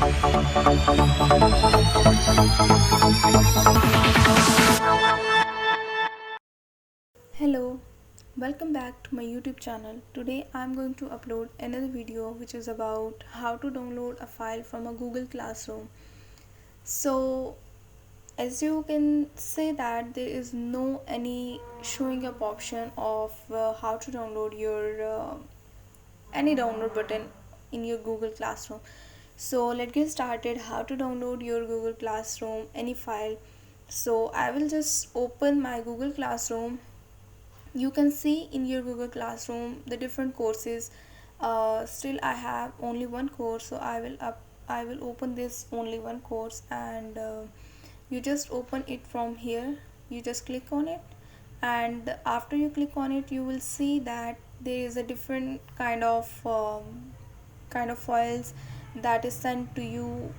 Hello, welcome back to my YouTube channel. Today I'm going to upload another video which is about how to download a file from a Google Classroom. So as you can see that there is no any showing up option of how to download your any download button in your Google Classroom. So let's get started how to download your Google Classroom any file. So I will just open my Google Classroom. You can see in your Google Classroom the different courses. Still I have only one course, so I will open this only one course, and you just open it from here. You just click on it, and after you click on it you will see that there is a different kind of files that is sent to you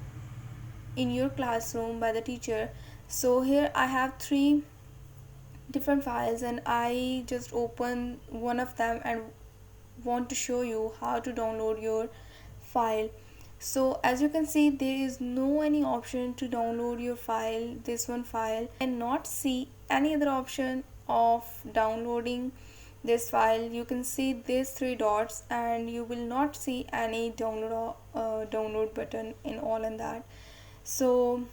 in your classroom by the teacher. So here I have three different files, and I just open one of them and want to show you how to download your file. So as you can see, there is no any option to download your file, this one file, and not see any other option of downloading this file. You can see these three dots and you will not see any download button in all in that. So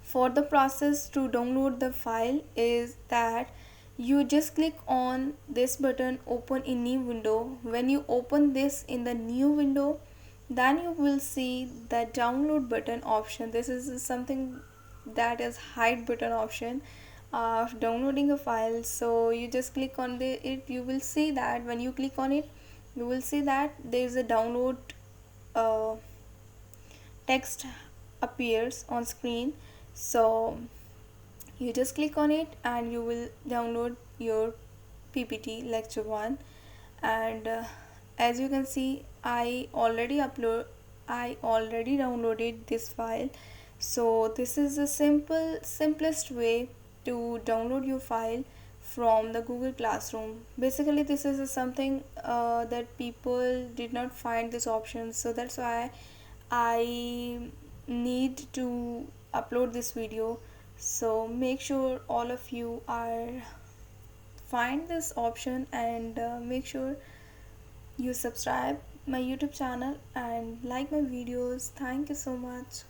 for the process to download the file is that you just click on this button, open in new window. When you open this in the new window, then you will see the download button option. This is something that is hide button option of downloading a file. So you just click on it. You will see that when you click on it, you will see that there is a download uh, text appears on screen. So you just click on it and you will download your PPT lecture 1. And as you can see, I already downloaded this file. So this is the simplest way to download your file from the Google Classroom. Basically this is something that people did not find this option, so that's why I need to upload this video. So make sure all of you are find this option, and make sure you subscribe my YouTube channel and like my videos. Thank you so much.